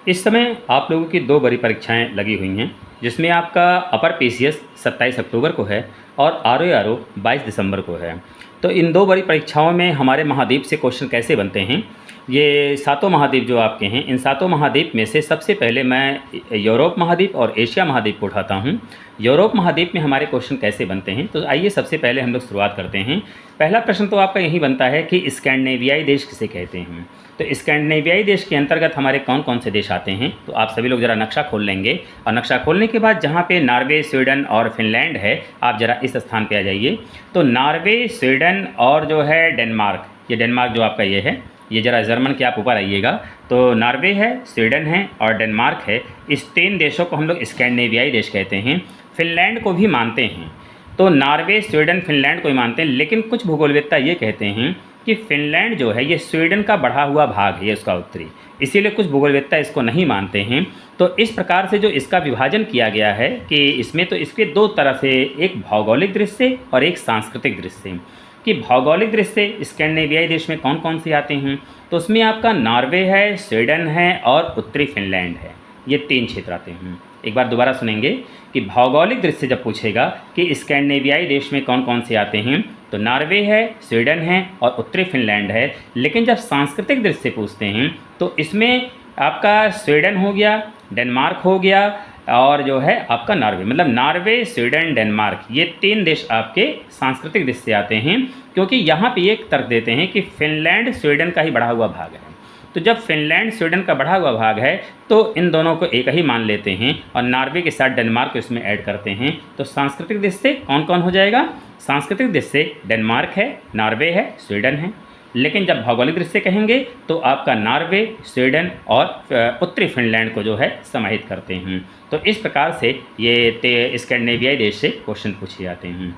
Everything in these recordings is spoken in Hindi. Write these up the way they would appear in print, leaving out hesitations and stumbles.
इस समय आप लोगों की दो बड़ी परीक्षाएं लगी हुई हैं, जिसमें आपका अपर पीसीएस 27 अक्टूबर को है और आरओ 22 दिसंबर को है। तो इन दो बड़ी परीक्षाओं में हमारे महाद्वीप से क्वेश्चन कैसे बनते हैं, ये सातों महाद्वीप जो आपके हैं, इन सातों महाद्वीप में से सबसे पहले मैं यूरोप महाद्वीप और एशिया महाद्वीप को उठाता हूँ। यूरोप महाद्वीप में हमारे क्वेश्चन कैसे बनते हैं, तो आइए सबसे पहले हम लोग शुरुआत करते हैं। पहला प्रश्न तो आपका यही बनता है कि स्कैंडिनेवियाई देश किसे कहते हैं। तो स्कैंडिनेवियाई देश के अंतर्गत हमारे कौन कौन से देश आते हैं, तो आप सभी लोग ज़रा नक्शा खोल लेंगे और नक्शा खोलने के बाद जहाँ पे नॉर्वे, स्वीडन और फिनलैंड है, आप ज़रा इस स्थान पे आ जाइए। तो नॉर्वे, स्वीडन और जो है डेनमार्क, ये डेनमार्क जो आपका ये है, ये ज़रा जर्मन के आप ऊपर आइएगा। तो नॉर्वे है, स्वीडन है और डेनमार्क है। इस तीन देशों को हम लोग स्कैंडिनेवियाई देश कहते हैं। फिनलैंड को भी मानते हैं, तो नॉर्वे, स्वीडन, फिनलैंड को ही मानते हैं, लेकिन कुछ भूगोलवेत्ता ये कहते हैं कि फिनलैंड जो है ये स्वीडन का बढ़ा हुआ भाग है, ये उसका उत्तरी, इसीलिए कुछ भूगोलवेत्ता इसको नहीं मानते हैं। तो इस प्रकार से जो इसका विभाजन किया गया है कि इसमें तो इसके दो तरह से, एक भौगोलिक दृष्टि और एक सांस्कृतिक दृष्टि। कि भौगोलिक दृष्टि से स्कैंडिनेवियाई देश में कौन कौन से आते हैं, तो उसमें आपका नॉर्वे है, स्वीडन है और उत्तरी फिनलैंड है, ये तीन क्षेत्र आते हैं। एक बार दोबारा सुनेंगे कि भौगोलिक दृष्टि से जब पूछेगा कि स्कैंडिनेवियाई देश में कौन कौन से आते हैं, तो नॉर्वे है, स्वीडन है और उत्तरी फिनलैंड है। लेकिन जब सांस्कृतिक दृष्टि से पूछते हैं तो इसमें आपका स्वीडन हो गया, डेनमार्क हो गया और जो है आपका नॉर्वे, मतलब नॉर्वे, स्वीडन, डेनमार्क, ये तीन देश आपके सांस्कृतिक दृष्टि से आते हैं। क्योंकि यहाँ पे एक तर्क देते हैं कि फिनलैंड स्वीडन का ही बढ़ा हुआ भाग है, तो जब फिनलैंड स्वीडन का बढ़ा हुआ भाग है तो इन दोनों को एक ही मान लेते हैं और नॉर्वे के साथ डेनमार्क को इसमें ऐड करते हैं। तो सांस्कृतिक दृष्टि से कौन कौन हो जाएगा, सांस्कृतिक दृष्टि से डेनमार्क है, नॉर्वे है, स्वीडन है। लेकिन जब भौगोलिक दृष्टि से कहेंगे तो आपका नॉर्वे, स्वीडन और उत्तरी फिनलैंड को जो है समाहित करते हैं। तो इस प्रकार से ये स्कैंडिनेवियाई देश से क्वेश्चन पूछे जाते हैं।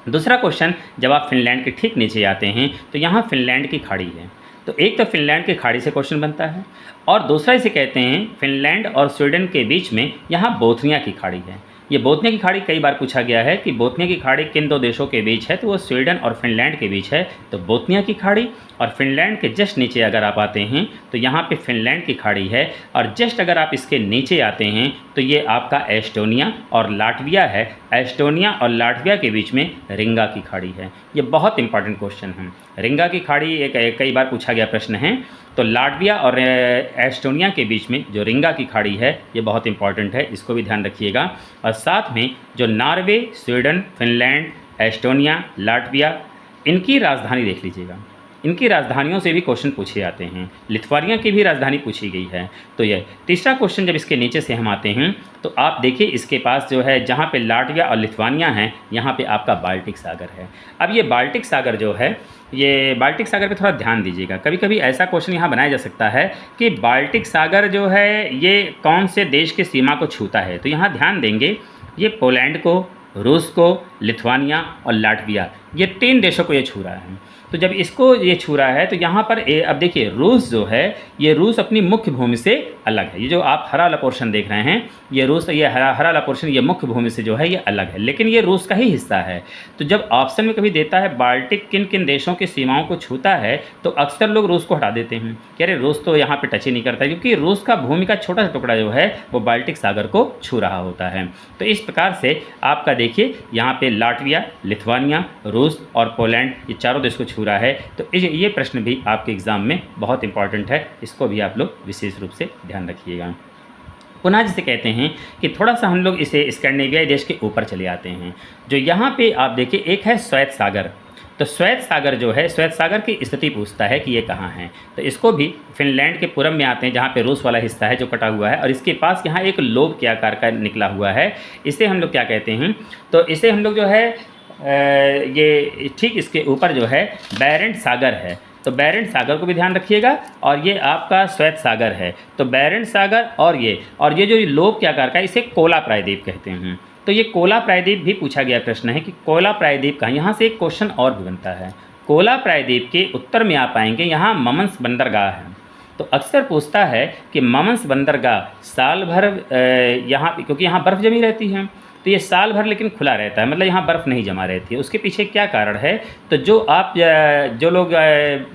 दूसरा क्वेश्चन, जब आप फिनलैंड के ठीक नीचे आते हैं तो यहाँ फिनलैंड की खाड़ी है, तो एक तो फिनलैंड की खाड़ी से क्वेश्चन बनता है और दूसरा इसे कहते हैं फिनलैंड और स्वीडन के बीच में यहाँ बोथनिया की खाड़ी है। ये बोथनिया की खाड़ी कई बार पूछा गया है कि बोथनिया की खाड़ी किन दो देशों के बीच है, तो वो स्वीडन और फिनलैंड के बीच है। तो बोथनिया की खाड़ी, और फिनलैंड के जस्ट नीचे अगर आप आते हैं तो यहाँ पे फिनलैंड की खाड़ी है, और जस्ट अगर आप इसके नीचे आते हैं तो ये आपका एस्टोनिया और लाटविया है। एस्टोनिया और लाटविया के बीच में रिंगा की खाड़ी है। ये बहुत इंपॉर्टेंट क्वेश्चन है। रिंगा की खाड़ी एक कई बार पूछा गया प्रश्न है। तो लाटविया और एस्टोनिया के बीच में जो रिंगा की खाड़ी है ये बहुत इंपॉर्टेंट है, इसको भी ध्यान रखिएगा। और साथ में जो Norway, Sweden, Finland, Estonia, Latvia, इनकी राजधानी देख लीजिएगा। इनकी राजधानियों से भी क्वेश्चन पूछे जाते हैं। लिथुआनिया की भी राजधानी पूछी गई है। तो यह तीसरा क्वेश्चन, जब इसके नीचे से हम आते हैं तो आप देखिए इसके पास जो है, जहाँ पे लाटविया और लिथुआनिया हैं, यहाँ पे आपका बाल्टिक सागर है। अब ये बाल्टिक सागर जो है, ये बाल्टिक सागर पे थोड़ा ध्यान दीजिएगा। कभी कभी ऐसा क्वेश्चन यहाँ बनाया जा सकता है कि बाल्टिक सागर जो है ये कौन से देश की सीमा को छूता है। तो यहाँ ध्यान देंगे, ये पोलैंड को, रूस को, लिथुआनिया और लाटविया, ये तीन देशों को ये छू रहा है। तो जब इसको ये छू रहा है तो यहाँ पर अब देखिए रूस जो है, ये रूस अपनी मुख्य भूमि से अलग है। ये जो आप हरा वाला पोर्शन देख रहे हैं, ये रूस, ये हरा वाला पोर्शन ये मुख्य भूमि से जो है ये अलग है, लेकिन ये रूस का ही हिस्सा है। तो जब ऑप्शन में कभी देता है बाल्टिक किन किन देशों की सीमाओं को छूता है, तो अक्सर लोग रूस को हटा देते हैं कि अरे रूस तो यहाँ पर टच ही नहीं करता, क्योंकि रूस का भूमि का छोटा सा टुकड़ा जो है वो बाल्टिक सागर को छू रहा होता है। तो इस प्रकार से आपका देखिए यहाँ पे लाटविया, लिथुआनिया, रूस और पोलैंड, ये चारों देश को छू रहा है। तो ये प्रश्न भी आपके एग्ज़ाम में बहुत इंपॉर्टेंट है, इसको भी आप लोग विशेष रूप से ध्यान रखिएगा। पुनः जिसे कहते हैं कि थोड़ा सा हम लोग इसे स्कैंडिनेवियाई देश के ऊपर चले आते हैं। जो यहाँ पे आप देखिए, एक है श्वेत सागर। तो श्वेत सागर जो है, श्वेत सागर की स्थिति पूछता है कि ये कहाँ है। तो इसको भी फिनलैंड के पूरब में आते हैं, जहाँ पे रूस वाला हिस्सा है जो कटा हुआ है, और इसके पास यहाँ एक लोब के आकार का निकला हुआ है। इसे हम लोग क्या कहते हैं, तो इसे हम लोग जो है ये ठीक इसके ऊपर जो है बैरेंट सागर है। तो बैरेंट सागर को भी ध्यान रखिएगा, और ये आपका श्वेत सागर है। तो बैरेंट सागर और ये जो लोब के आकार का, इसे कोला प्रायद्वीप कहते हैं। तो ये कोला प्रायद्वीप भी पूछा गया प्रश्न है कि कोला प्रायद्वीप कहाँ। यहाँ से एक क्वेश्चन और भी बनता है। कोला प्रायद्वीप के उत्तर में आप पाएंगे यहाँ ममन्स बंदरगाह है। तो अक्सर पूछता है कि ममन्स बंदरगाह साल भर यहाँ, क्योंकि यहाँ बर्फ़ जमी रहती है, तो ये साल भर लेकिन खुला रहता है, मतलब यहाँ बर्फ़ नहीं जमा रहती है। उसके पीछे क्या कारण है, तो जो लोग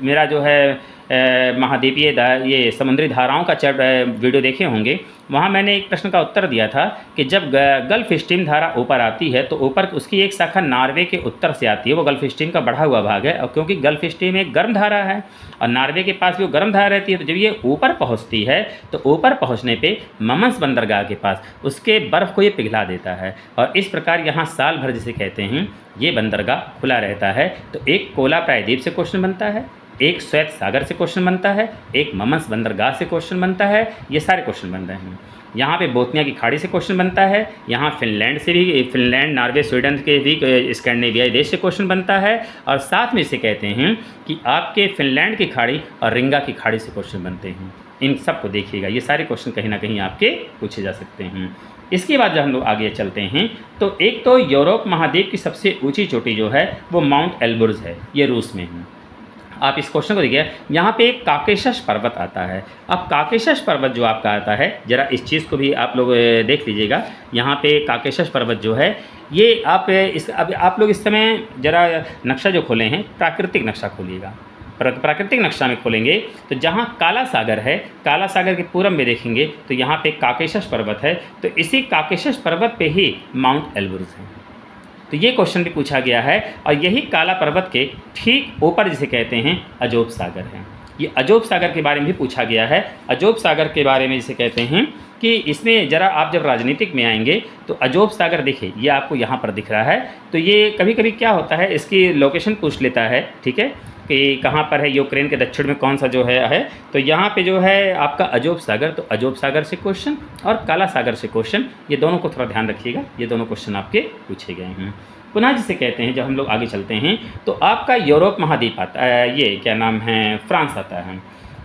मेरा जो है महाद्वीपीय ये समुद्री धाराओं का वीडियो देखे होंगे, वहाँ मैंने एक प्रश्न का उत्तर दिया था कि जब गल्फ स्ट्रीम धारा ऊपर आती है तो ऊपर उसकी एक शाखा नॉर्वे के उत्तर से आती है, वो गल्फ स्ट्रीम का बढ़ा हुआ भाग है, और क्योंकि गल्फ स्ट्रीम एक गर्म धारा है और नॉर्वे के पास भी वो गर्म धारा रहती है, तो जब ये ऊपर पहुँचती है तो ऊपर पहुँचने पर ममस बंदरगाह के पास उसके बर्फ़ को ये पिघला देता है, और इस प्रकार यहाँ साल भर जिसे कहते हैं ये बंदरगाह खुला रहता है। तो एक कोला प्रायद्वीप से क्वेश्चन बनता है, एक श्वेत सागर से क्वेश्चन बनता है, एक ममस बंदरगाह से क्वेश्चन बनता है, ये सारे क्वेश्चन बन रहे हैं। यहाँ पे बोथनिया की खाड़ी से क्वेश्चन बनता है, यहाँ फिनलैंड से भी, फिनलैंड, नॉर्वे, स्वीडन के भी स्कैंडिनेवियाई देश से क्वेश्चन बनता है, और साथ में इसे कहते हैं कि आपके फिनलैंड की खाड़ी और रिंगा की खाड़ी से क्वेश्चन बनते हैं। इन सब को देखिएगा, ये सारे क्वेश्चन कहीं ना कहीं आपके पूछे जा सकते हैं। इसके बाद जब हम लोग आगे चलते हैं तो एक तो यूरोप महाद्वीप की सबसे ऊंची चोटी जो है वो माउंट एल्ब्रुज है, ये रूस में है। आप इस क्वेश्चन को देखिए, यहाँ पे एक काकेशस पर्वत आता है। अब काकेशस पर्वत जो आपका आता है, ज़रा इस चीज़ को भी आप लोग देख लीजिएगा। यहाँ पे काकेशस पर्वत जो है ये अब आप लोग इस समय ज़रा नक्शा जो खोले हैं, प्राकृतिक नक्शा खोलिएगा। प्राकृतिक नक्शा में खोलेंगे तो जहाँ काला सागर है, काला सागर के पूरब में देखेंगे तो यहाँ पे काकेशस पर्वत है, तो इसी काकेशस पर्वत पे ही माउंट एल्ब्रुज है। तो ये क्वेश्चन भी पूछा गया है, और यही काला पर्वत के ठीक ऊपर जिसे कहते हैं अजोब सागर है। ये अजोब सागर के बारे में भी पूछा गया है। अजोब सागर के बारे में जिसे कहते हैं कि इसमें ज़रा आप जब राजनीतिक में आएंगे तो अजोब सागर देखिए, ये आपको यहाँ पर दिख रहा है। तो ये कभी कभी क्या होता है, इसकी लोकेशन पूछ लेता है, ठीक है, कि कहाँ पर है, यूक्रेन के दक्षिण में कौन सा जो है। तो यहाँ पे जो है आपका अजोब सागर, तो अजोब सागर से क्वेश्चन और काला सागर से क्वेश्चन, ये दोनों को थोड़ा ध्यान रखिएगा, ये दोनों क्वेश्चन आपके पूछे गए हैं। पुनः जिसे कहते हैं, जब हम लोग आगे चलते हैं तो आपका यूरोप महाद्वीप आता है, ये क्या नाम है, फ्रांस आता है।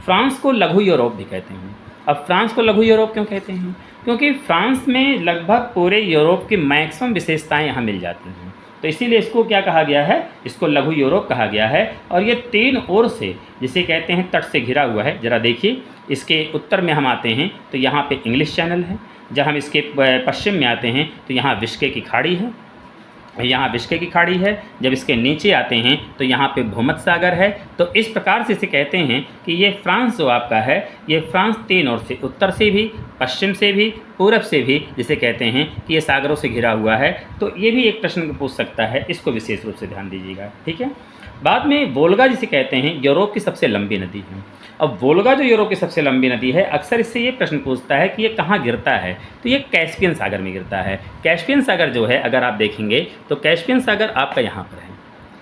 फ्रांस को लघु यूरोप भी कहते हैं। अब फ्रांस को लघु यूरोप क्यों कहते हैं? क्योंकि फ्रांस में लगभग पूरे यूरोप की मैक्सिमम विशेषताएँ यहाँ मिल जाती हैं, तो इसीलिए इसको क्या कहा गया है, इसको लघु यूरोप कहा गया है। और ये तीन ओर से जिसे कहते हैं तट से घिरा हुआ है। ज़रा देखिए, इसके उत्तर में हम आते हैं तो यहाँ पे इंग्लिश चैनल है, जब हम इसके पश्चिम में आते हैं तो यहाँ विस्के की खाड़ी है, यहाँ विस्के की खाड़ी है। जब इसके नीचे आते हैं तो यहाँ पे भूमध्य सागर है। तो इस प्रकार से इसे कहते हैं कि ये फ्रांस जो आपका है, ये फ्रांस तीन ओर से, उत्तर से भी, पश्चिम से भी, पूरब से भी, जिसे कहते हैं कि ये सागरों से घिरा हुआ है। तो ये भी एक प्रश्न पूछ सकता है, इसको विशेष रूप से ध्यान दीजिएगा, ठीक है। बाद में वोल्गा जिसे कहते हैं यूरोप की सबसे लंबी नदी है। अब वोल्गा जो यूरोप की सबसे लंबी नदी है, अक्सर इससे ये प्रश्न पूछता है कि ये कहाँ गिरता है, तो ये कैस्पियन सागर में गिरता है। कैस्पियन सागर जो है, अगर आप देखेंगे तो कैस्पियन सागर आपका यहाँ पर है,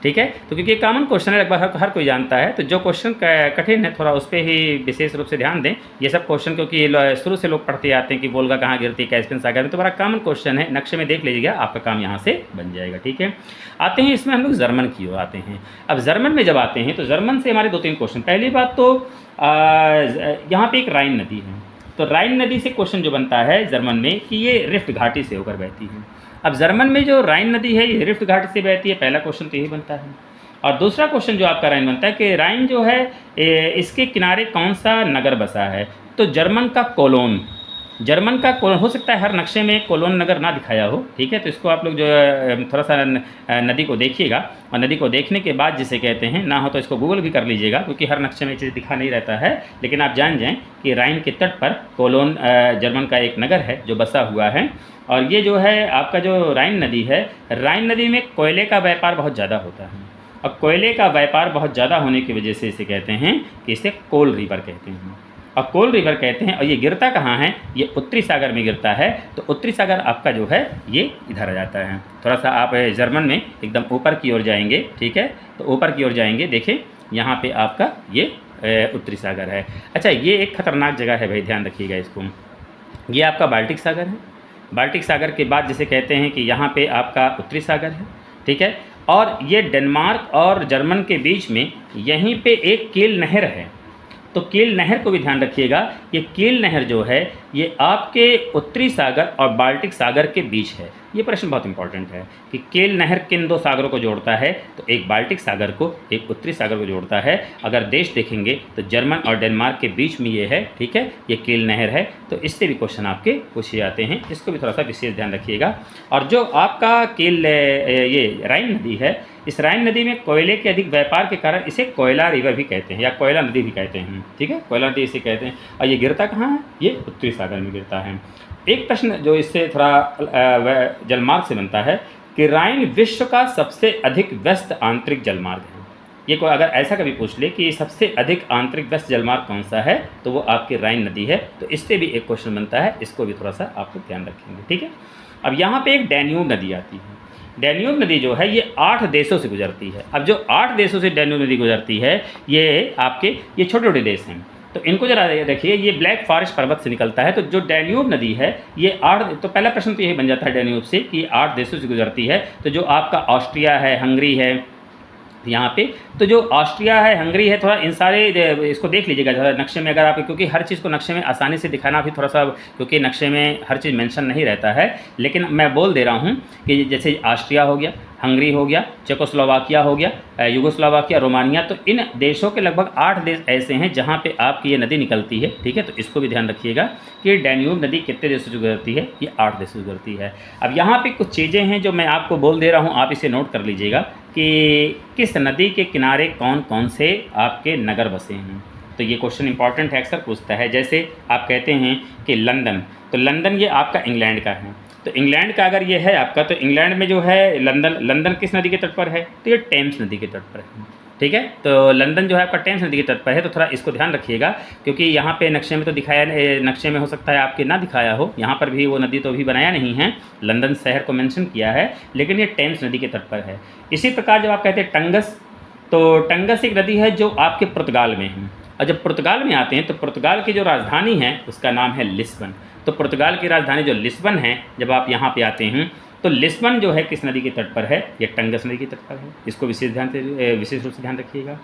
ठीक है। तो क्योंकि कॉमन क्वेश्चन है, लगभग हर कोई जानता है, तो जो क्वेश्चन कठिन है थोड़ा उस पर ही विशेष रूप से ध्यान दें। ये सब क्वेश्चन क्योंकि शुरू से लोग पढ़ते आते हैं कि वोल्गा कहाँ गिरती है कैस्पियन सागर में, तो बड़ा कॉमन क्वेश्चन है, नक्शे में देख लीजिएगा, आपका काम यहाँ से बन जाएगा, ठीक है। आते हैं इसमें हम लोग जर्मन की ओर आते हैं। अब जर्मन में जब आते हैं तो जर्मन से हमारे दो तीन क्वेश्चन। पहली बात तो यहाँ पे एक राइन नदी है, तो राइन नदी से क्वेश्चन जो बनता है जर्मन में कि ये रिफ्ट घाटी से होकर बहती है। अब जर्मन में जो राइन नदी है ये रिफ्ट घाटी से बहती है, पहला क्वेश्चन तो यही बनता है। और दूसरा क्वेश्चन जो आपका राइन बनता है कि राइन जो है इसके किनारे कौन सा नगर बसा है, तो जर्मन का कोलोन। जर्मन का कोलोन, हो सकता है हर नक्शे में कोलोन नगर ना दिखाया हो, ठीक है। तो इसको आप लोग जो थोड़ा सा नदी को देखिएगा, और नदी को देखने के बाद जिसे कहते हैं, ना हो तो इसको गूगल भी कर लीजिएगा, क्योंकि हर नक्शे में चीज़ दिखा नहीं रहता है, लेकिन आप जान जाएं कि राइन के तट पर कोलोन जर्मन का एक नगर है जो बसा हुआ है। और ये जो है आपका जो राइन नदी है, राइन नदी में कोयले का व्यापार बहुत ज़्यादा होता है, और कोयले का व्यापार बहुत ज़्यादा होने की वजह से इसे कहते हैं कि इसे कोल रिवर कहते हैं, और कोल रिवर कहते हैं। और ये गिरता कहाँ है, ये उत्तरी सागर में गिरता है। तो उत्तरी सागर आपका जो है ये इधर आ जाता है। थोड़ा सा आप जर्मन में एकदम ऊपर की ओर जाएंगे, ठीक है, तो ऊपर की ओर जाएंगे, देखें यहाँ पे आपका ये उत्तरी सागर है। अच्छा, ये एक खतरनाक जगह है भाई, ध्यान रखिएगा इसको। ये आपका बाल्टिक सागर है। बाल्टिक सागर के बाद जिसे कहते हैं कि यहाँ पे आपका उत्तरी सागर है, ठीक है। और ये डेनमार्क और जर्मन के बीच में यहीं पे एक कील नहर है, तो कील नहर को भी ध्यान रखिएगा। ये कील नहर जो है ये आपके उत्तरी सागर और बाल्टिक सागर के बीच है। ये प्रश्न बहुत इंपॉर्टेंट है कि केल नहर किन दो सागरों को जोड़ता है, तो एक बाल्टिक सागर को, एक उत्तरी सागर को जोड़ता है। अगर देश देखेंगे तो जर्मन और डेनमार्क के बीच में ये है, ठीक है, ये केल नहर है। तो इससे भी क्वेश्चन आपके पूछे जाते हैं, इसको भी थोड़ा सा विशेष ध्यान रखिएगा। और जो आपका केल ये राइन नदी है, इस राइन नदी में कोयले के अधिक व्यापार के कारण इसे कोयला रिवर भी कहते हैं या कोयला नदी भी कहते हैं, ठीक है, कोयला नदी इसे कहते हैं। और ये गिरता कहाँ है, ये उत्तरी सागर में गिरता है। एक प्रश्न जो इससे थोड़ा जलमार्ग से बनता है कि राइन विश्व का सबसे अधिक व्यस्त आंतरिक जलमार्ग है। ये कोई अगर ऐसा कभी पूछ ले कि सबसे अधिक आंतरिक व्यस्त जलमार्ग कौन सा है, तो वो आपकी राइन नदी है। तो इससे भी एक क्वेश्चन बनता है, इसको भी थोड़ा सा आप लोग ध्यान रखेंगे, ठीक है। अब यहाँ पे एक डैन्यूब नदी आती है। डैन्यूब नदी जो है ये 8 देशों से गुजरती है। अब जो 8 देशों से डैन्यूब नदी गुजरती है, ये आपके ये छोटे छोटे देश हैं, तो इनको जरा देखिए, ये ब्लैक फॉरेस्ट पर्वत से निकलता है। तो जो डैन्यूब नदी है ये 8, तो पहला प्रश्न तो यही बन जाता है डैन्यूब से कि 8 देशों से गुजरती है। तो जो आपका ऑस्ट्रिया है, हंगरी है यहाँ पे, तो जो ऑस्ट्रिया है, हंगरी है, थोड़ा इन सारे इसको देख लीजिएगा थोड़ा नक्शे में, अगर आप, क्योंकि हर चीज़ को नक्शे में आसानी से दिखाना भी थोड़ा सा, क्योंकि नक्शे में हर चीज़ मेंशन नहीं रहता है। लेकिन मैं बोल दे रहा हूँ कि जैसे ऑस्ट्रिया हो गया, हंगरी हो गया, चेकोस्लोवाकिया हो गया, युगोस्लोवाकिया, रोमानिया, तो इन देशों के लगभग 8 देश ऐसे हैं जहाँ पे आपकी ये नदी निकलती है, ठीक है। तो इसको भी ध्यान रखिएगा कि डैन्यूब नदी कितने देशों से गुजरती है, ये 8 देशों से गुजरती है। अब यहाँ पे कुछ चीज़ें हैं जो मैं आपको बोल दे रहा हूँ, आप इसे नोट कर लीजिएगा कि किस नदी के किनारे कौन कौन से आपके नगर बसे हैं। तो ये क्वेश्चन इंपॉर्टेंट है, अक्सर पूछता है। जैसे आप कहते हैं कि लंदन, तो लंदन ये आपका इंग्लैंड का है। तो इंग्लैंड का अगर ये है आपका, तो इंग्लैंड में जो है लंदन किस नदी के तट पर है, तो ये टेम्स नदी के तट पर है, ठीक है। तो लंदन जो है आपका टेम्स नदी के तट पर है। तो थोड़ा इसको ध्यान रखिएगा, क्योंकि यहाँ पे नक्शे में तो दिखाया, नक्शे में हो सकता है आपके ना दिखाया हो, यहाँ पर भी वो नदी तो अभी बनाया नहीं है, लंदन शहर को मेंशन किया है, लेकिन ये टेम्स नदी के तट पर है। इसी प्रकार जब आप कहते हैं टंगस, तो टंगस एक नदी है जो आपके पुर्तगाल में है। और जब पुर्तगाल में आते हैं तो पुर्तगाल की जो राजधानी है उसका नाम है लिस्बन। तो पुर्तगाल की राजधानी जो लिस्बन है, जब आप यहाँ पे आते हैं तो लिस्बन जो है किस नदी के तट पर है, ये टंगस नदी के तट पर है। इसको विशेष रूप से ध्यान रखिएगा।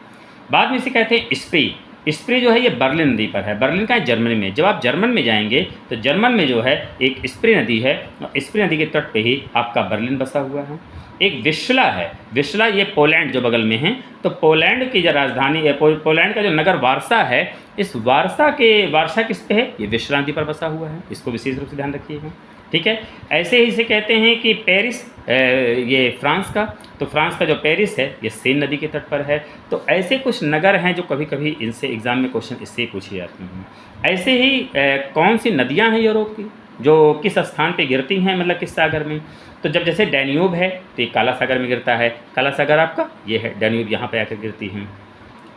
बाद में इसे कहते हैं स्प्री। स्प्री जो है ये बर्लिन नदी पर है। बर्लिन का है जर्मनी में। जब आप जर्मन में जाएंगे तो जर्मन में जो है एक स्प्री नदी है, और स्प्री नदी के तट पे ही आपका बर्लिन बसा हुआ है। एक विस्ला है। विस्ला ये पोलैंड जो बगल में है, तो पोलैंड की जो राजधानी है, पोलैंड का जो नगर वारसा है, इस वारसा किस पे है, ये विस्ला नदी पर बसा हुआ है। इसको विशेष रूप से ध्यान रखिएगा, ठीक है। ऐसे ही इसे कहते हैं कि पेरिस, ये फ्रांस का, तो फ्रांस का जो पेरिस है ये सेन नदी के तट पर है। तो ऐसे कुछ नगर हैं जो कभी कभी इनसे एग्ज़ाम में क्वेश्चन इससे पूछे जाते हैं। ऐसे ही कौन सी नदियां हैं यूरोप की जो किस स्थान पे गिरती हैं, मतलब किस सागर में, तो जब जैसे डैन्यूब है तो ये काला सागर में गिरता है। काला सागर आपका ये है, डैन्यूब यहाँ पे आकर गिरती है।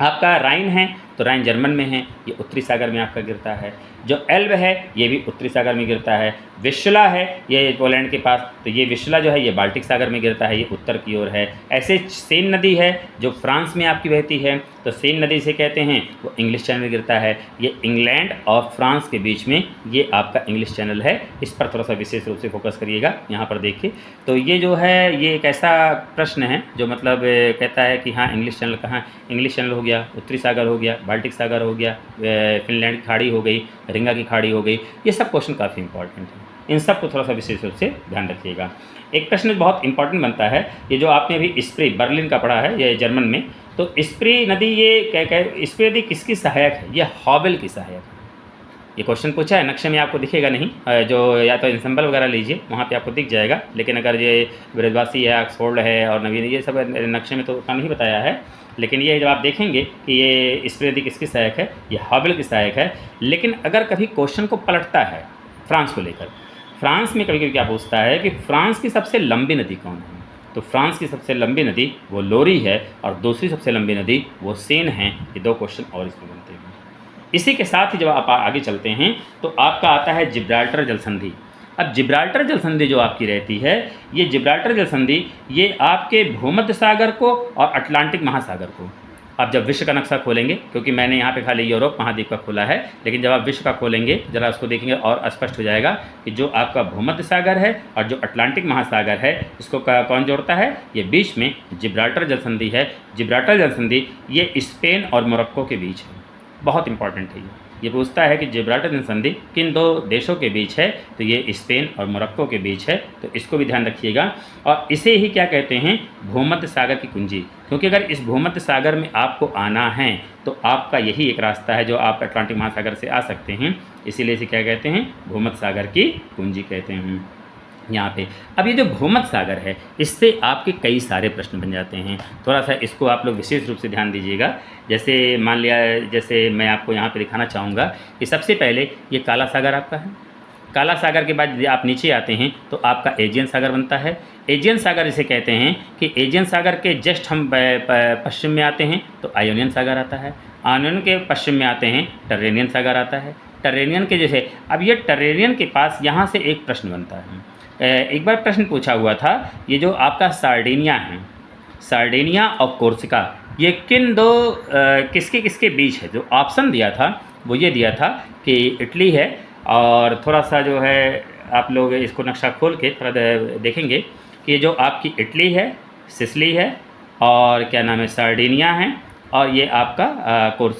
आपका राइन है तो राइन जर्मन में है, ये उत्तरी सागर में आपका गिरता है। जो एल्ब है ये भी उत्तरी सागर में गिरता है। विस्ला है ये पोलैंड के पास, तो ये विस्ला जो है ये बाल्टिक सागर में गिरता है, ये उत्तर की ओर है। ऐसे सेन नदी है जो फ्रांस में आपकी बहती है, तो सेन नदी से कहते हैं वो इंग्लिश चैनल में गिरता है। ये इंग्लैंड और फ्रांस के बीच में ये आपका इंग्लिश चैनल है। इस पर थोड़ा सा विशेष रूप से फोकस करिएगा। यहाँ पर देखिए, तो ये जो है ये एक ऐसा प्रश्न है जो मतलब कहता है कि हाँ इंग्लिश चैनल कहाँ, इंग्लिश चैनल हो गया, उत्तरी सागर हो गया, बाल्टिक सागर हो गया, फिनलैंड की खाड़ी हो गई, रिंगा की खाड़ी हो गई। ये सब क्वेश्चन काफ़ी इंपॉर्टेंट है, इन सब को थोड़ा सा विशेष रूप से ध्यान रखिएगा। एक प्रश्न बहुत इंपॉर्टेंट बनता है, ये जो आपने अभी स्प्री बर्लिन का पढ़ा है ये जर्मन में, तो स्प्री नदी ये स्प्री नदी किसकी सहायक है, ये हॉवेल की सहायक है। ये क्वेश्चन पूछा है, नक्शे में आपको दिखेगा नहीं, जो या तो इंसेंबल वगैरह लीजिए वहाँ पे आपको दिख जाएगा, लेकिन अगर ये ब्रजवासी है, ऑक्सफोर्ड है और नवीन, ये सब नक्शे में तो उतना नहीं बताया है। लेकिन ये जब आप देखेंगे कि ये स्प्री नदी किसकी सहायक है, ये हॉवेल की सहायक है। लेकिन अगर कभी क्वेश्चन को पलटता है फ्रांस को लेकर, फ्रांस में कभी कभी क्या पूछता है कि फ्रांस की सबसे लंबी नदी कौन है, तो फ्रांस की सबसे लंबी नदी वो लोरी है और दूसरी सबसे लंबी नदी वो सेन है। ये दो क्वेश्चन और इसमें बनते हैं। इसी के साथ ही जब आप आगे चलते हैं तो आपका आता है जिब्राल्टर जल संधि। अब जिब्राल्टर जल संधि जो आपकी रहती है, ये जिब्राल्टर जल संधि ये आपके भूमध्य सागर को और अटलांटिक महासागर को, आप जब विश्व का नक्शा खोलेंगे, क्योंकि मैंने यहाँ पे खाली यूरोप महाद्वीप का खोला है, लेकिन जब आप विश्व का खोलेंगे जरा उसको देखेंगे और स्पष्ट हो जाएगा कि जो आपका भूमध्य सागर है और जो अटलांटिक महासागर है इसको कौन जोड़ता है, ये बीच में जिब्राल्टर जल संधि है। जिब्राल्टर जल संधि ये स्पेन और मोरक्को के बीच है, बहुत इंपॉर्टेंट है ये। ये पूछता है कि जिब्राल्टर संधि किन दो देशों के बीच है, तो ये स्पेन और मोरक्को के बीच है, तो इसको भी ध्यान रखिएगा। और इसे ही क्या कहते हैं, भूमध्य सागर की कुंजी, क्योंकि अगर इस भूमध्य सागर में आपको आना है तो आपका यही एक रास्ता है जो आप अटलांटिक महासागर से आ सकते हैं, इसीलिए इसे क्या कहते हैं, भूमध्य सागर की कुंजी कहते हैं यहाँ पे। अब ये जो भूमध्य सागर है, इससे आपके कई सारे प्रश्न बन जाते हैं, थोड़ा सा इसको आप लोग विशेष रूप से ध्यान दीजिएगा। जैसे मान लिया, जैसे मैं आपको यहाँ पे दिखाना चाहूँगा कि सबसे पहले ये काला सागर आपका है, काला सागर के बाद यदि आप नीचे आते हैं तो आपका एजियन सागर बनता है। एजियन सागर इसे कहते हैं कि एजियन सागर के जस्ट हम पश्चिम में आते हैं तो आयोनियन सागर आता है, आयोनियन के पश्चिम में आते हैं टर्रेनियन सागर आता है, टर्रेनियन के जैसे अब ये टर्रेनियन के पास यहाँ से एक प्रश्न बनता है। एक बार प्रश्न पूछा हुआ था, ये जो आपका सार्डिनिया है, सार्डिनिया और कोर्सिका, ये किन दो किसके किसके बीच है, जो ऑप्शन दिया था वो ये दिया था कि इटली है, और थोड़ा सा जो है आप लोग इसको नक्शा खोल के थोड़ा देखेंगे कि जो आपकी इटली है, सिसिली है, और क्या नाम है सार्डिनिया है, और ये आपका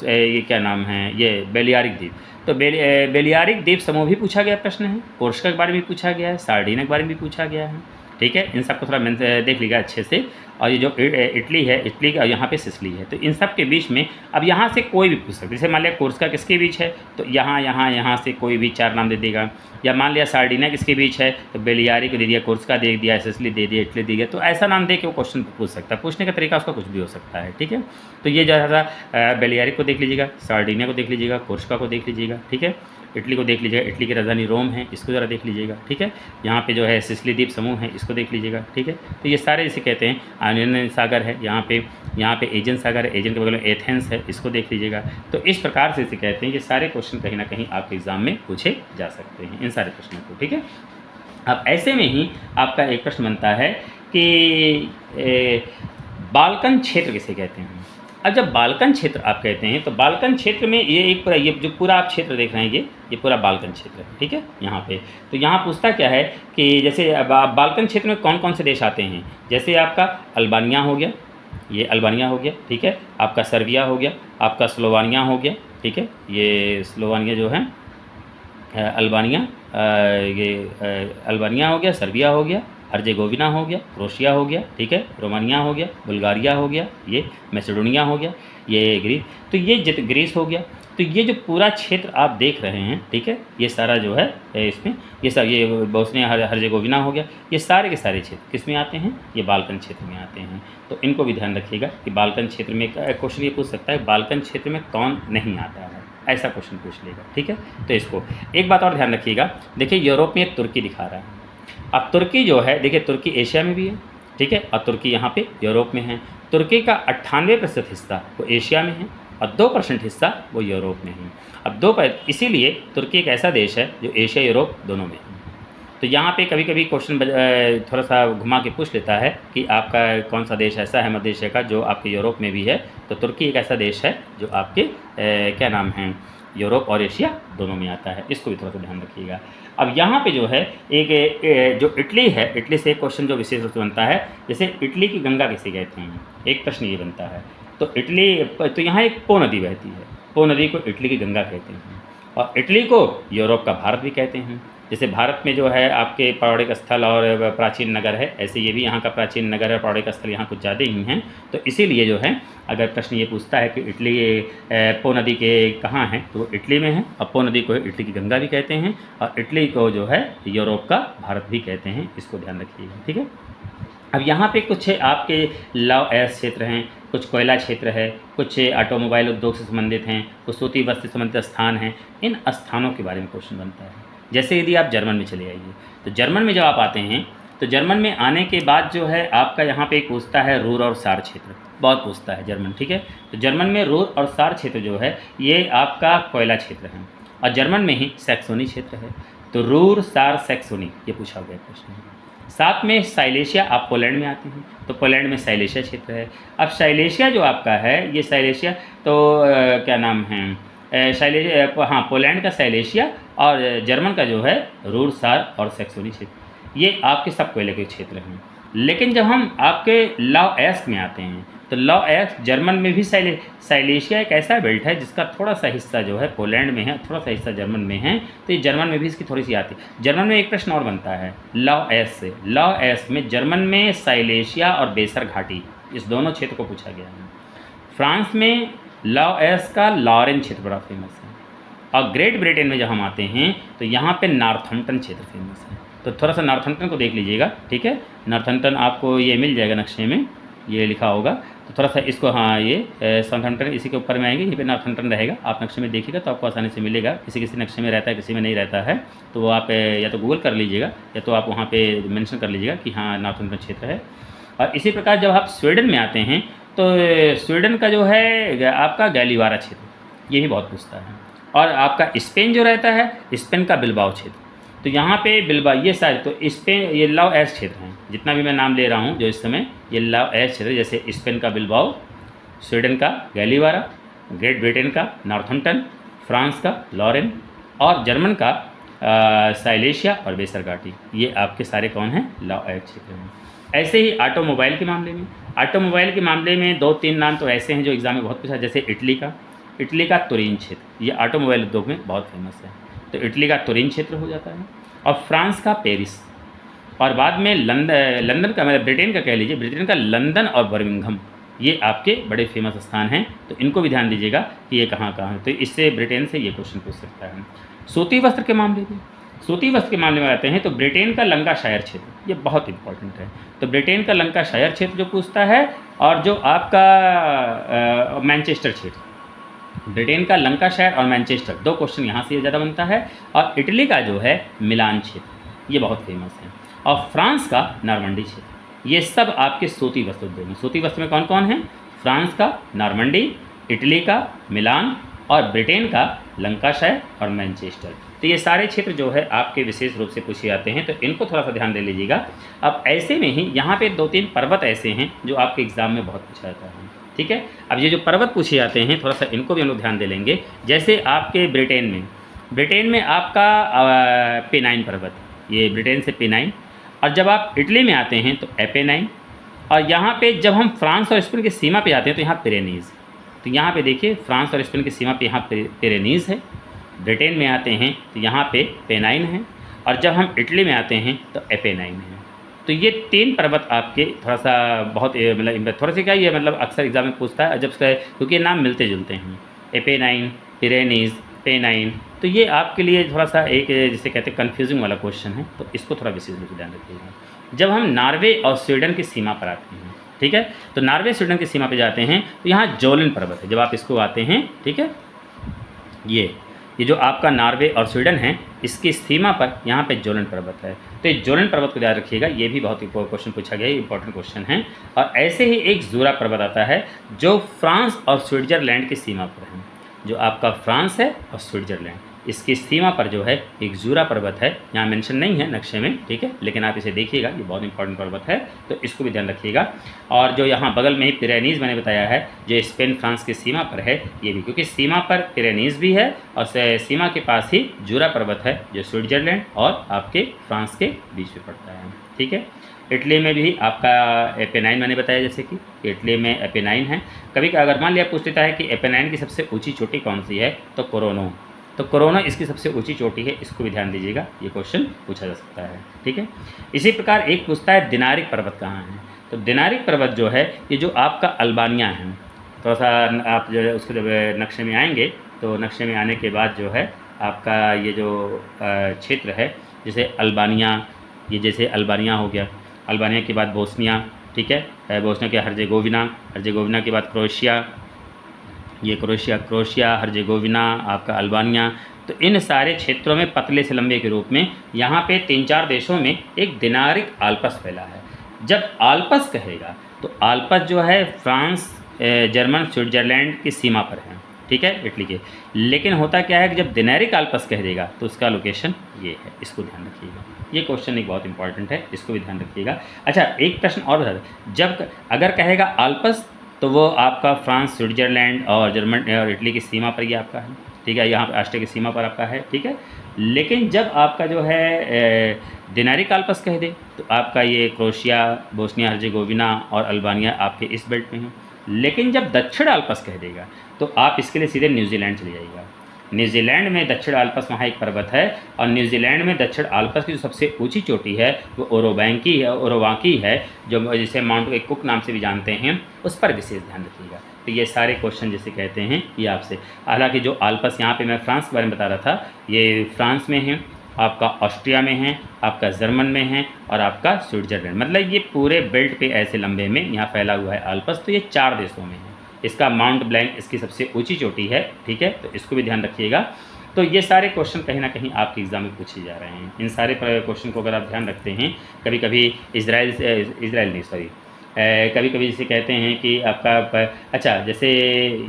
ये क्या नाम है, ये बेलियारिक द्वीप। तो बेलियारिक द्वीप समूह भी पूछा गया प्रश्न है, कोर्सिका के बारे में भी पूछा गया है, सार्डिनिया के बारे में भी पूछा गया है, ठीक है। इन सबको थोड़ा देख लीजिएगा अच्छे से। और ये जो इटली है, इटली का यहाँ पे सिसिली है, तो इन सब के बीच में अब यहाँ से कोई भी पूछ सकते, जैसे मान लिया कोर्सिका किसके बीच है, तो यहाँ से कोई भी चार नाम दे देगा, या मान लिया सार्डिनिया किसके बीच है, तो बेलियारिक दे दिया, कोर्सिका दे दिया, सिसिली दे दिया, इटली दे दिया, तो ऐसा नाम दे के वो क्वेश्चन पूछ सकता है। पूछने का तरीका उसका कुछ भी हो सकता है, ठीक है। तो ये ज़्यादा बेलियारिक को देख लीजिएगा, सार्डिनिया को देख लीजिएगा, कोर्सिका को देख लीजिएगा, ठीक है। इटली को देख लीजिएगा, इटली की राजधानी रोम है, इसको ज़रा देख लीजिएगा, ठीक है। यहाँ पे जो है सिसिली द्वीप समूह है, इसको देख लीजिएगा, ठीक है। तो ये सारे इसे कहते हैं। आयोनियन सागर है यहाँ पे एजियन सागर है, एजियन के बगल में एथेंस है, इसको देख लीजिएगा। तो इस प्रकार से इसे कहते हैं। ये सारे क्वेश्चन कहीं ना कहीं आपके एग्जाम में पूछे जा सकते हैं, इन सारे प्रश्नों को, ठीक है। अब ऐसे में ही आपका एक प्रश्न बनता है कि बाल्कन क्षेत्र किसे कहते हैं। अब जब बाल्कन क्षेत्र आप कहते हैं तो बाल्कन क्षेत्र में ये जो पूरा आप क्षेत्र देख रहे हैं, ये पूरा बाल्कन क्षेत्र है, ठीक है। यहाँ पे तो यहाँ पूछता क्या है कि जैसे बाल्कन क्षेत्र में कौन कौन से देश आते हैं, जैसे आपका अल्बानिया हो गया, ये अल्बानिया हो गया, ठीक है। आपका सर्बिया हो गया, आपका स्लोवानिया हो गया, ठीक है। ये स्लोवानिया जो है अल्बानिया, ये अल्बानिया हो गया, सर्बिया हो गया, हर्जेगोविना हो गया, क्रोशिया हो गया, ठीक है, रोमानिया हो गया, बुल्गारिया हो गया, ये मैसेडोनिया हो गया, ये ग्रीस, तो ये ग्रीस हो गया। तो ये जो पूरा क्षेत्र आप देख रहे हैं, ठीक है, ये सारा जो है इसमें ये बोस्निया हर्जेगोविना हो गया, ये सारे के सारे क्षेत्र किस में आते हैं, ये बाल्कन क्षेत्र में आते हैं। तो इनको भी ध्यान रखिएगा कि बाल्कन क्षेत्र में क्वेश्चन ये पूछ सकता है, बाल्कन क्षेत्र में कौन नहीं आता है, ऐसा क्वेश्चन पूछ लेगा, ठीक है। तो इसको एक बात और ध्यान रखिएगा, देखिए यूरोप में तुर्की दिखा रहा है। अब तुर्की जो है, देखिए तुर्की एशिया में भी है, ठीक है, और तुर्की यहाँ पे यूरोप में है। तुर्की का 98% हिस्सा वो एशिया में है और 2% हिस्सा वो यूरोप में है। अब इसीलिए तुर्की एक ऐसा देश है जो एशिया यूरोप दोनों में है। तो यहाँ पे कभी कभी क्वेश्चन थोड़ा सा घुमा के पूछ लेता है कि आपका कौन सा देश ऐसा है मध्य एशिया का जो आपके यूरोप में भी है, तो तुर्की एक ऐसा देश है जो आपके क्या नाम है, यूरोप और एशिया दोनों में आता है, इसको भी थोड़ा सा ध्यान रखिएगा। अब यहाँ पे जो है एक जो इटली है, इटली से एक क्वेश्चन जो विशेष रूप से बनता है, जैसे इटली की गंगा किसे कहते हैं, एक प्रश्न ये बनता है। तो तो यहाँ एक पो नदी बहती है, पो नदी को इटली की गंगा कहते हैं, और इटली को यूरोप का भारत भी कहते हैं। जैसे भारत में जो है आपके पौराणिक स्थल और प्राचीन नगर है, ऐसे ये भी यहाँ का प्राचीन नगर है, पौराणिक स्थल यहाँ कुछ ज़्यादा ही हैं। तो इसीलिए जो है अगर प्रश्न ये पूछता है कि इटली पो नदी के कहाँ हैं, तो वो इटली में है, और पो नदी को इटली की गंगा भी कहते हैं, और इटली को जो है यूरोप का भारत भी कहते हैं, इसको ध्यान रखिएगा, ठीक है। अब यहाँ पे कुछ आपके लव एयर क्षेत्र हैं, कुछ कोयला क्षेत्र है, कुछ ऑटोमोबाइल उद्योग से संबंधित हैं, कुछ सूती वस्त्र से संबंधित स्थान हैं। इन स्थानों के बारे में क्वेश्चन बनता है। जैसे यदि आप जर्मन में चले आइए, तो जर्मन में जब आप आते हैं तो जर्मन में आने के बाद जो है आपका यहाँ पे पूछता है रूर और सार क्षेत्र, बहुत पूछता है जर्मन, ठीक है। तो जर्मन में रूर और सार क्षेत्र जो है ये आपका कोयला क्षेत्र है, और जर्मन में ही सैक्सोनी क्षेत्र है। तो रूर सार सैक्सोनी ये पूछा गया प्रश्न है। साथ में साइलेशिया, आप पोलैंड में आते हैं तो पोलैंड में साइलेशिया क्षेत्र है। अब साइलेशिया जो आपका है, ये साइलेशिया तो क्या नाम है, साइलेशिया, हाँ, पोलैंड का साइलेशिया और जर्मन का जो है रूर सार और सैक्सोनी क्षेत्र, ये आपके सब कोयले के क्षेत्र हैं। लेकिन जब हम आपके लॉ एस्क में आते हैं तो लॉ एस्क जर्मन में भी साइलेशिया एक ऐसा बेल्ट है जिसका थोड़ा सा हिस्सा जो है पोलैंड में है, थोड़ा सा हिस्सा जर्मन में है, तो ये जर्मन में भी इसकी थोड़ी सी आती है। जर्मन में एक प्रश्न और बनता है लॉ एस्क से। लॉ एस्क में जर्मन में साइलेशिया और बेसर घाटी इस दोनों क्षेत्र को पूछा गया है। फ्रांस में लॉ एस्क का लॉरेन क्षेत्र बड़ा फेमस है, और ग्रेट ब्रिटेन में जब हम आते हैं तो यहाँ पे नॉर्थम्पटन क्षेत्र फेमस है। तो थोड़ा सा नॉर्थम्पटन को देख लीजिएगा, ठीक है। नॉर्थम्पटन आपको ये मिल जाएगा नक्शे में, ये लिखा होगा, तो थोड़ा सा इसको, हाँ ये साउथहैम्पटन इसी के ऊपर में आएंगे, यहीं पे नॉर्थम्पटन रहेगा। आप नक्शे में देखिएगा तो आपको आसानी से मिलेगा। किसी किसी नक्शे में रहता है, किसी में नहीं रहता है, तो वो आप या तो गूगल कर लीजिएगा या तो आप वहाँ पे मेंशन कर लीजिएगा कि हाँ नॉर्थम्पटन क्षेत्र है। और इसी प्रकार जब आप स्वीडन में आते हैं तो स्वीडन का जो है आपका गैलीवारा क्षेत्र, ये भी बहुत पूछता है। और आपका स्पेन जो रहता है, स्पेन का बिलबाओ क्षेत्र, तो यहाँ पे बिलबाओ ये सारे तो स्पेन, ये लॉ एस्क क्षेत्र हैं, जितना भी मैं नाम ले रहा हूँ जो इस समय, ये लॉ एस्क क्षेत्र, जैसे स्पेन का बिलबाओ, स्वीडन का गैलीवारा, ग्रेट ब्रिटेन का नॉर्थम्पटन, फ्रांस का लॉरेन और जर्मन का साइलेशिया और बेसर घाटी, ये आपके सारे कौन हैं, लॉ एस्क क्षेत्र हैं। ऐसे ही ऑटोमोबाइल के मामले में 2-3 नाम तो ऐसे हैं जो एग्जाम में बहुत पूछा, जैसे इटली का तुरीन क्षेत्र, ये ऑटोमोबाइल उद्योग में बहुत फेमस है, तो इटली का तुरीन क्षेत्र हो जाता है। और फ्रांस का पेरिस, और बाद में लंदन का, मतलब ब्रिटेन का कह लीजिए, ब्रिटेन का लंदन और बर्मिंघम, ये आपके बड़े फेमस स्थान हैं, तो इनको भी ध्यान दीजिएगा कि ये कहाँ कहाँ है। तो इससे ब्रिटेन से ये क्वेश्चन पूछ सकता है। सूती वस्त्र के मामले में आते हैं तो ब्रिटेन का लंकाशायर क्षेत्र, ये बहुत इंपॉर्टेंट है। तो ब्रिटेन का लंकाशायर क्षेत्र जो पूछता है, और जो आपका मैनचेस्टर क्षेत्र, ब्रिटेन का लंकाशायर और मैनचेस्टर, 2 क्वेश्चन यहाँ से ज़्यादा बनता है। और इटली का जो है मिलान क्षेत्र, ये बहुत फेमस है। और फ्रांस का नॉर्मंडी क्षेत्र, ये सब आपके सूती वस्त्र उद्योग में। सूती वस्त्र में कौन कौन है, फ्रांस का नॉर्मंडी, इटली का मिलान और ब्रिटेन का लंकाशायर और मैनचेस्टर। तो ये सारे क्षेत्र जो है आपके विशेष रूप से पूछे जाते हैं, तो इनको थोड़ा सा ध्यान दे लीजिएगा। अब ऐसे में ही यहाँ पे 2-3 पर्वत ऐसे हैं जो आपके एग्ज़ाम में बहुत पूछा जाता है, ठीक है। अब ये जो पर्वत पूछे जाते हैं, थोड़ा सा इनको भी हम लोग ध्यान दे लेंगे। जैसे आपके ब्रिटेन में आपका पेनाइन पर्वत, ये ब्रिटेन से पेनाइन। और जब आप इटली में आते हैं तो एपेनाइन। और यहाँ पे जब हम फ्रांस और स्पेन की सीमा पे आते हैं तो यहाँ पिरेनीज़। तो यहाँ पे देखिए फ्रांस और स्पेन की सीमा पे यहाँ पिरेनीज़ है। ब्रिटेन में आते हैं तो यहाँ पे पेनाइन है, और जब हम इटली में आते हैं तो एपेनाइन है। तो ये 3 पर्वत आपके थोड़ा सा बहुत मतलब थोड़ा सा क्या, ये मतलब अक्सर एग्जाम में पूछता है जब, क्योंकि ये नाम मिलते जुलते हैं, एपेनाइन, पिरेनीज़, पेनाइन। तो ये आपके लिए थोड़ा सा एक जिसे कहते हैं कन्फ्यूजिंग वाला क्वेश्चन है, तो इसको थोड़ा विशेष रूप से ध्यान रखिएगा। जब हम नॉर्वे और स्वीडन की सीमा पर आते हैं, ठीक है, तो नॉर्वे स्वीडन की सीमा पर जाते हैं तो यहाँ जोलन पर्वत है। जब आप इसको आते हैं, ठीक है, ये जो आपका नॉर्वे और स्वीडन है, इसकी सीमा पर यहाँ पे जोलन पर्वत है। तो ये जोलन पर्वत को याद रखिएगा, ये भी बहुत क्वेश्चन पूछा गया, इंपॉर्टेंट क्वेश्चन है। और ऐसे ही एक जूरा पर्वत आता है जो फ्रांस और स्विट्ज़रलैंड की सीमा पर है। जो आपका फ्रांस है और स्विट्ज़रलैंड, इसकी सीमा पर जो है एक जूरा पर्वत है। यहाँ मेंशन नहीं है नक्शे में, ठीक है, लेकिन आप इसे देखिएगा, ये बहुत इंपॉर्टेंट पर्वत है, तो इसको भी ध्यान रखिएगा। और जो यहाँ बगल में ही पिरेनीज़ मैंने बताया है, जो स्पेन फ्रांस की सीमा पर है, ये भी, क्योंकि सीमा पर पिरेनीज़ भी है और सीमा के पास ही जूरा पर्वत है जो स्विट्ज़रलैंड और आपके फ्रांस के बीच में पड़ता है, ठीक है। इटली में भी आपका एपेनाइन मैंने बताया, जैसे कि इटली में एपेनाइन है। कभी अगर मान लिया पूछ लेता है कि एपेनाइन की सबसे ऊंची चोटी कौन सी है, तो कोरोनो, तो कोरोना इसकी सबसे ऊंची चोटी है, इसको भी ध्यान दीजिएगा, ये क्वेश्चन पूछा जा सकता है, ठीक है। इसी प्रकार एक पूछता है दिनारिक पर्वत कहाँ है, तो दिनारिक पर्वत जो है ये जो आपका अल्बानिया है। थोड़ा सा आप जो है उसके जब नक्शे में आएंगे तो नक्शे में आने के बाद जो है आपका ये जो क्षेत्र है, जैसे अल्बानिया, ये जैसे अल्बानिया हो गया, अल्बानिया के बाद बोस्निया, ठीक है, बोस्निया के हर्जेगोविना के बाद क्रोएशिया, ये क्रोएशिया, हर्जेगोविना, आपका अल्बानिया। तो इन सारे क्षेत्रों में पतले से लंबे के रूप में यहाँ पे 3-4 देशों में एक दिनारिक आल्पस फैला है। जब आल्पस कहेगा तो आल्पस जो है फ्रांस, जर्मन, स्विट्ज़रलैंड की सीमा पर है, ठीक है, इटली के। लेकिन होता क्या है कि जब दिनारिक आल्पस कह देगा तो उसका लोकेशन ये है, इसको ध्यान रखिएगा। ये क्वेश्चन एक बहुत इंपॉर्टेंट है, इसको भी ध्यान रखिएगा। अच्छा, एक प्रश्न और बता दें, जब अगर कहेगा आल्पस तो वो आपका फ्रांस, स्विट्ज़रलैंड और जर्मन और इटली की सीमा पर ये आपका है, ठीक है, यहाँ पे ऑस्ट्रिया की सीमा पर आपका है, ठीक है। लेकिन जब आपका जो है दिनारिक आल्प्स कह दे तो आपका ये क्रोएशिया, बोस्निया हर्जेगोविना और अल्बानिया आपके इस बेल्ट में है। लेकिन जब दक्षिण आल्प्स कह देगा तो आप इसके लिए सीधे न्यूजीलैंड चले जाइएगा। न्यूजीलैंड में दक्षिण आल्प्स वहाँ एक पर्वत है, और न्यूजीलैंड में दक्षिण आल्प्स की जो सबसे ऊंची चोटी है वो ओरोवांकी है, जो जिसे माउंट कुक नाम से भी जानते हैं, उस पर विशेष ध्यान रखिएगा। तो ये सारे क्वेश्चन जिसे कहते हैं ये आपसे, हालांकि जो आल्प्स यहाँ पे मैं फ्रांस के बारे में बता रहा था, ये फ्रांस में है, आपका ऑस्ट्रिया में है, आपका जर्मन में है, और आपका स्विट्जरलैंड, मतलब ये पूरे बेल्ट पे ऐसे लंबे में यहाँ फैला हुआ है आल्प्स। तो ये 4 देशों में है। इसका माउंट ब्लैंक इसकी सबसे ऊंची चोटी है, ठीक है, तो इसको भी ध्यान रखिएगा। तो ये सारे क्वेश्चन कहीं ना कहीं आपके एग्ज़ाम में पूछे जा रहे हैं। इन सारे क्वेश्चन को अगर आप ध्यान रखते हैं, कभी कभी कभी कभी जैसे कहते हैं कि आपका अच्छा, जैसे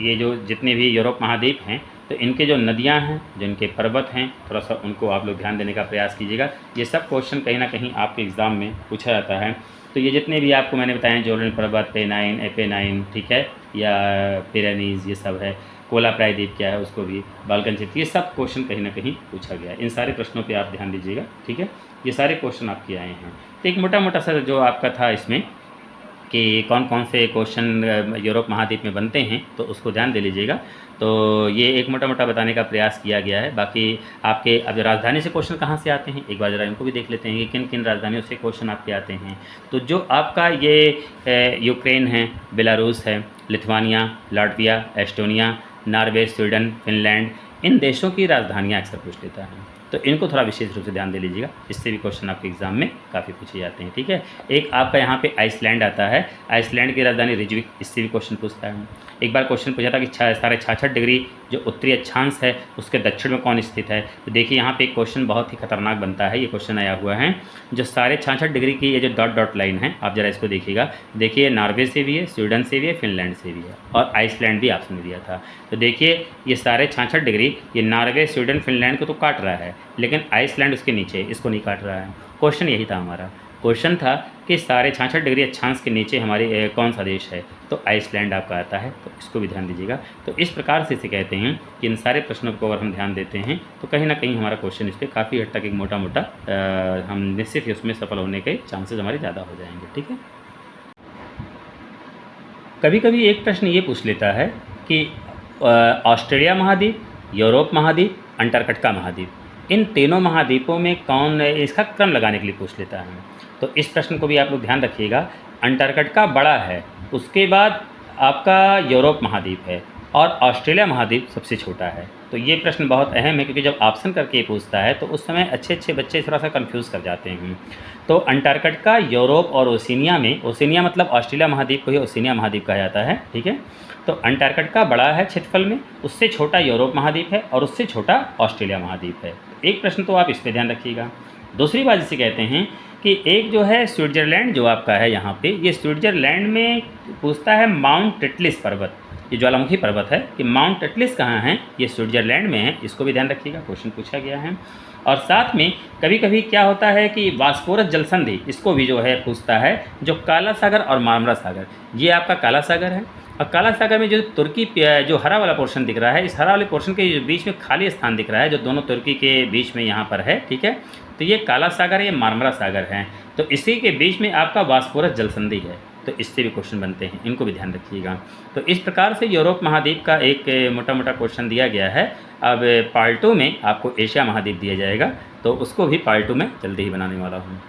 ये जो जितने भी यूरोप महाद्वीप हैं, तो इनके जो नदियां हैं, जो इनके पर्वत हैं, थोड़ा सा उनको आप लोग ध्यान देने का प्रयास कीजिएगा। ये सब क्वेश्चन कहीं ना कहीं आपके एग्ज़ाम में पूछा जाता है। तो ये जितने भी आपको मैंने बताए, जोर्डन पर्वत, पेनाइन, एपेनाइन, ठीक है, या पिरेनीज़, ये सब है, कोला प्रायद्वीप क्या है उसको भी, बाल्कन क्षेत्र, ये सब क्वेश्चन कहीं ना कहीं पूछा गया है। इन सारे प्रश्नों पे आप ध्यान दीजिएगा, ठीक है। ये सारे क्वेश्चन आपके आए हैं। तो एक मोटा मोटा सा जो आपका था इसमें कि कौन कौन से क्वेश्चन यूरोप महाद्वीप में बनते हैं, तो उसको ध्यान दे लीजिएगा। तो ये एक मोटा मोटा बताने का प्रयास किया गया है। बाकी आपके अब राजधानी से क्वेश्चन कहाँ से आते हैं, एक बार ज़रा इनको भी देख लेते हैं कि किन किन राजधानियों से क्वेश्चन आपके आते हैं। तो जो आपका ये यूक्रेन है, बेलारूस है, Lithuania, Latvia, Estonia, Norway, Sweden, Finland, इन देशों की राजधानियाँ अक्सर पूछ लेता है। तो इनको थोड़ा विशेष रूप से ध्यान दे लीजिएगा, इससे भी क्वेश्चन आपके एग्जाम में काफ़ी पूछे जाते हैं, ठीक है। एक आपका यहाँ पे आइसलैंड आता है, आइसलैंड की राजधानी रिजविक, इससे भी क्वेश्चन पूछता है। एक बार क्वेश्चन पूछा था कि 66 डिग्री जो उत्तरी अक्षांश है उसके दक्षिण में कौन स्थित है। तो देखिए यहाँ पे एक क्वेश्चन बहुत ही खतरनाक बनता है, ये क्वेश्चन आया हुआ है, जो 66.5 डिग्री की ये जो डॉट डॉट लाइन है, आप जरा इसको देखिएगा। देखिए नॉर्वे से भी है, स्वीडन से भी है, फिनलैंड से भी है, और आइसलैंड भी आपसे दिया था। तो देखिए ये 66.5 डिग्री ये नॉर्वे, स्वीडन, फिनलैंड को तो काट रहा है, लेकिन आइसलैंड उसके नीचे, इसको नहीं काट रहा है। क्वेश्चन यही था हमारा, क्वेश्चन था कि 66.5 डिग्री अक्षांश के नीचे हमारे कौन सा देश है, तो आइसलैंड आपका आता है। तो इसको भी ध्यान दीजिएगा। तो इस प्रकार से इसे कहते हैं कि इन सारे प्रश्नों को अगर हम ध्यान देते हैं तो कहीं ना कहीं हमारा क्वेश्चन इस पर काफ़ी हद तक एक मोटा मोटा हम निश्चित ही उसमें सफल होने के चांसेस हमारे ज़्यादा हो जाएंगे, ठीक है। कभी कभी एक प्रश्न ये पूछ लेता है कि ऑस्ट्रेलिया महाद्वीप, यूरोप महाद्वीप, अंटार्कटिका महाद्वीप, इन तीनों महाद्वीपों में कौन, इसका क्रम लगाने के लिए पूछ लेता है। तो इस प्रश्न को भी आप लोग ध्यान रखिएगा। अंटार्कटिका बड़ा है, उसके बाद आपका यूरोप महाद्वीप है, और ऑस्ट्रेलिया महाद्वीप सबसे छोटा है। तो ये प्रश्न बहुत अहम है, क्योंकि जब ऑप्शन करके पूछता है तो उस समय अच्छे बच्चे थोड़ा सा कंफ्यूज कर जाते हैं। तो अंटार्कटिका, यूरोप और ओशिनिया में, ओशिनिया मतलब ऑस्ट्रेलिया महाद्वीप को ही ओशिनिया महाद्वीप कहा जाता है, ठीक है। तो अंटार्कटिका बड़ा है क्षेत्रफल में, उससे छोटा यूरोप महाद्वीप है, और उससे छोटा ऑस्ट्रेलिया महाद्वीप है। एक प्रश्न तो आप इस पर ध्यान रखिएगा। दूसरी बात जिसे कहते हैं कि एक जो है स्विट्ज़रलैंड जो आपका है यहाँ पे, ये स्विट्ज़रलैंड में पूछता है माउंट टिटलिस पर्वत, ये ज्वालामुखी पर्वत है, कि माउंट टिटलिस कहाँ है, ये स्विट्ज़रलैंड में है। इसको भी ध्यान रखिएगा, क्वेश्चन पूछा गया है। और साथ में कभी कभी क्या होता है कि बॉस्फोरस जलसंधि, इसको भी जो है पूछता है, जो काला सागर और मार्मरा सागर, ये आपका काला सागर है, और काला सागर में जो तुर्की जो हरा वाला पोर्शन दिख रहा है, इस हरा वाले पोर्शन के बीच में खाली स्थान दिख रहा है, जो दोनों तुर्की के बीच में यहाँ पर है, ठीक है। तो ये काला सागर है, ये मार्मरा सागर है। तो इसी के बीच में आपका बॉस्फोरस जलसंधि है। तो इससे भी क्वेश्चन बनते हैं, इनको भी ध्यान रखिएगा। तो इस प्रकार से यूरोप महाद्वीप का एक मोटा मोटा क्वेश्चन दिया गया है। अब पार्ट 2 में आपको एशिया महाद्वीप दिया जाएगा, तो उसको भी पार्ट 2 में जल्दी ही बनाने वाला हूँ।